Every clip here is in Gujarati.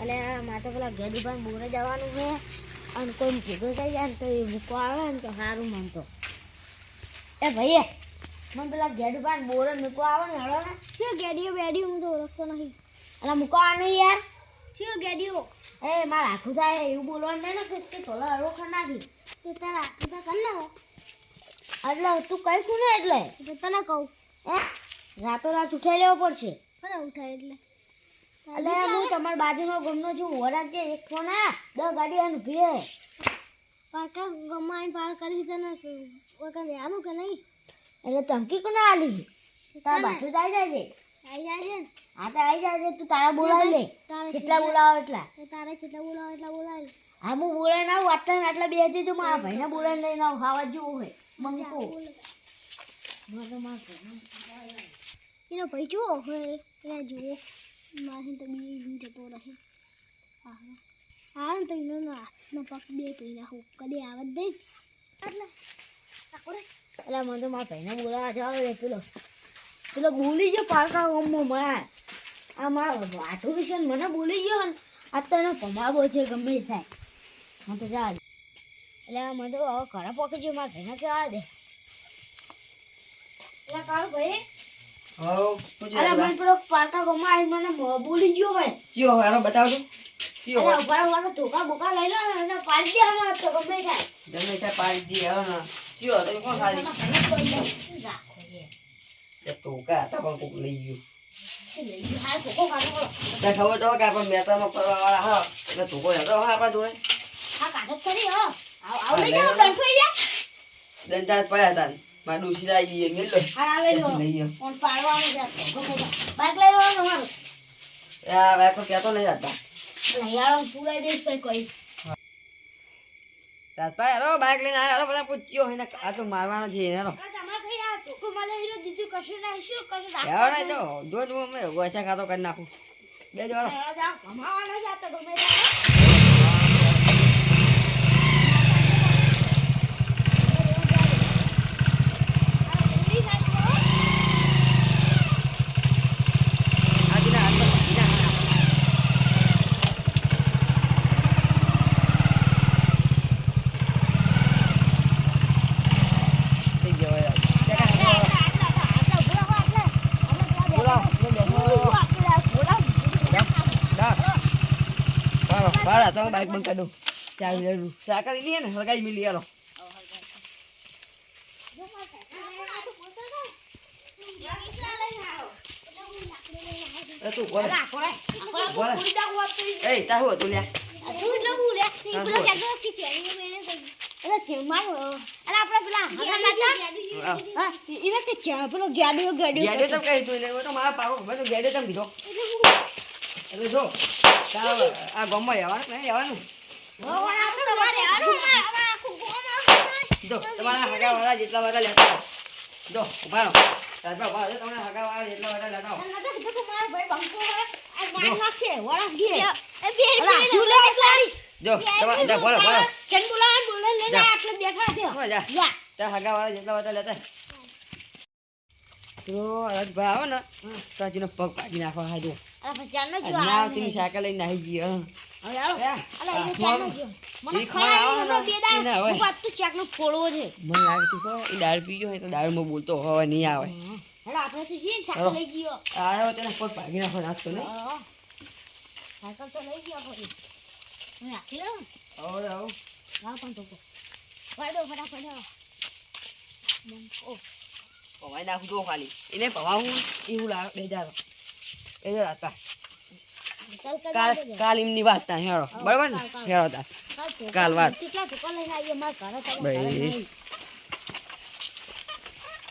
એટલે મારે તો પેલા ગેડીભાઈ બોરે જવાનું છે અને કોઈ ભેગો થઈ જાય ને તો એ મૂકવા આવે ને તો સારું મનતો. એ ભાઈ મને પેલા ગેડીભાઈ બોરે મૂકવા આવે ને હળો ને શું ગેડીઓ બેડીઓ હું તો ઓળખતો નહીં. એટલે મૂકવા નહીં યાર શું ગેડીઓ એ મારે આખું થાય એવું બોલવાનું નહીં ને કે થોડો હળવો ખર નાખી તો તારા આખું થાય કરી નાખો. એટલે તું કઈ છું ને એટલે તને કહું એ રાતોરાત ઉઠાઈ લેવો પડશે. ખરે ઉઠાય એટલે હું તમારા બાજુનો ગમનો છું વરાક જે એક ફોન આ 10 ગાડી અને ભીએ પાકા ગમાઈ પાર કરી છે ને ઓકા લેવાનું કે નહીં એટલે ધમકી કોને આલી તારા બાજુ જ આવી જાય છે ને હા તો આવી જાય તું તારા બોલાવી લે જેટલા બોલાવો એટલા તારે જેટલા બોલાવો એટલા બોલાવી હા હું બોલાવીને આવું આટલા બે જજો મારા ભાઈને બોલાવીને લઈને આવું ખાવા જેવું હોય મંગકો એનો ભાઈ જુઓ હોય એટલે જુઓ મારે તો બી જતો રહે. હા ને તો એનો હાથનો પગ બે પી નાખું કદી આવે જ નહીં એટલે મને તો મારા ભાઈને બોલાવા જાવ પેલો બોલી ગયો પારકા ગમમાં મળે આ મારા વાટું વિશે મને બોલી ગયો ને આ તો એનો ભમાબો છે ગમે થાય હા તો જા એટલે મને તો હવે ઘરે પકી ગયો મારા ભાઈને કહેવા દે એટલે કાળું ભાઈ અરે મને પેલો પારકા ગમમાં આવી મને બોલી ગયો હોય કયો હારો બતાવજો કયો અરે ઉભા ધોકા બોકા લઈ લો ને એને પાડી દે આમાં તો ગમે થાય પાડી દે હવે ને કયો તમે કોણ ખાલી રાખો એ ધોકા હતા પણ કોક લઈ ગયું એ હાલ ધોકો કાઢો ત્યાં ખબર તો કે આપણે મહેતામાં ફરવા વાળા હા એટલે ધોકો હતો હા આપણા જોડે હા કાઢો ખરી હા આવડે જાવ ડંઠો યા દંડા પડ્યા હતા માં ડૂસી લાવી દઈએ મેલો હા લઈ લો કોણ પાડવાનું છે ગમે બાઈક લઈ લો તમારું આ વાકો કહેતો નહીં હતા લઈ આવો પૂરાઈ દેશ કોઈ રાતભાઈ હેલો બાઈક લઈને આવ્યો હેલો બધા પૂછ્યો એને આ તો મારવાનો છે હેલો તમારે કઈ આ ધોકો મળે હીરો દીધું કશું ના શું કશું હેલો નહીં તો જો તું અમે ઓછા ખાતો કરી નાખું બે જો હેલો જાવ કમાવાનો છે તો ગમે બાળા તો બાઈક બંધ કાઢો ચાવી લેવું સાકર લઈએ ને હળગાઈ મિલી આલો તું બોલ બોલ એ તારું હતું લ્યા તું એટલે હું લે પેલો કેતો કે કેરી મેને અરે કે મારો અરે આપણે પેલા હગા નતા હા ઈને કે ચા પેલો ગાડીઓ ગેડે તો કહી તું તો મારા પાકો મેં તો ગેડે તમ કીધો એટલે જો આ ગમમાં આવવાનું નહીં આવવાનું જો તમારા હગાવાળા જેટલા બધા લેતા જો ઉભા રહો તમારા હગાવાળા જેટલા બધા લેતા જો તમારા બોલો બોલો હગાવાળા જેટલા બધા લેતા તો ભાઈ આવો ને સાચીનો પગ પાડી નાખવા હાજો સાયકલ લઈને નાહી ગયો મને લાગે છે એ દાળ પી ગયો હોય તો દાળમાં બોલતો હવે નહીં આવે આવ્યો તેને પગ ભાગી નાખો નાખતો ને પવાઈ નાખું તો ખાલી એને પવાવું એવું લાગે બેજારો હતા કાલ એમની વાત તા હેરો બરાબર ને હેરો તા કાલ વાત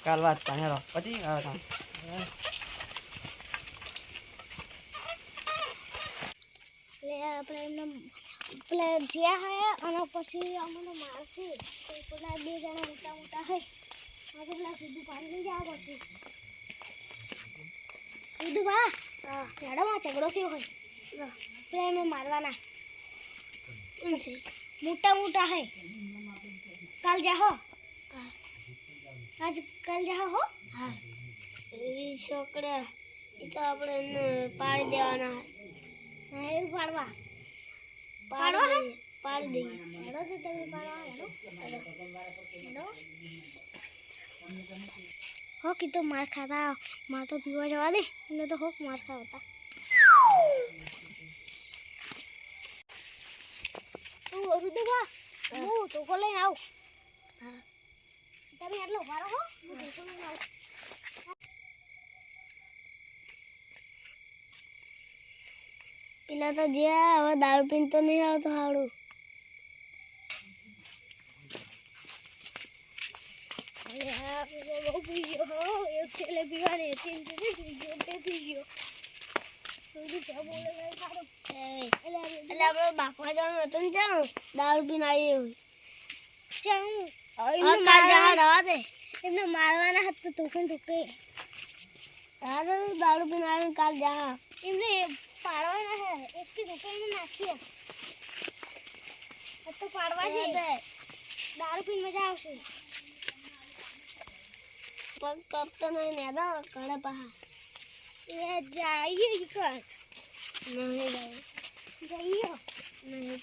કાલ વાત તા હેરો પછી હેરો તા આપણે એમને પેલા જ્યાં હોય અને પછી અમને મારશે પેલા બે જણા મોટા મોટા હોય આપણે પેલા સીધું પાણી લઈ જવા પડશે સીધું બા મેડમ ઝઘડો થયો હોય પેલા એમને મારવાના મોટા મોટા હોય કાલ જાહો આજ કાલ જાહો હો હા એવી છોકરા એ તો આપણે પાડી દેવાના હા એવું પાડવા પાડવા પાડી દઈએ હેડો તો તમે પાડવા હેડો હોક ઈ તો માર ખાતા માર તો પીવા જવા દે એમને તો હોક માર ખાતા તું ઓછું તો હું તો કો લઈને આવું હા તમે એટલો ભારો હો હું તો લઈને આવું પેલા તો જે હવે દારૂ પીને તો નહીં આવતો હાડું પી ગયો એક છેલ્લે પીવાની હતી પી ગયો એટલે આપણે બાકવા જવાનું હતું ને જાઉં દારૂ પીને આવી એમને મારવાના હતા તોફાન તોકે દારૂ પીને આવીને કાલ જા એમને પાડવાના હે એકથી ધોકાઈને નાખીએ તો પાડવા છે દારૂ પીને મજા આવશે પગ કપતો નહીં ને દો કરે પહા એ જઈએ કર નહીં જઈએ નહીં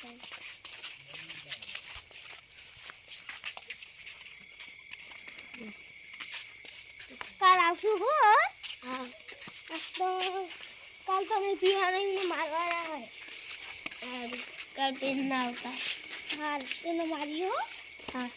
કાલ આવશું હો હા તો કાલ તમે પીવાના એમને મારવાના હોય કાલ પીને ના આવતા હા એને માર્યો હા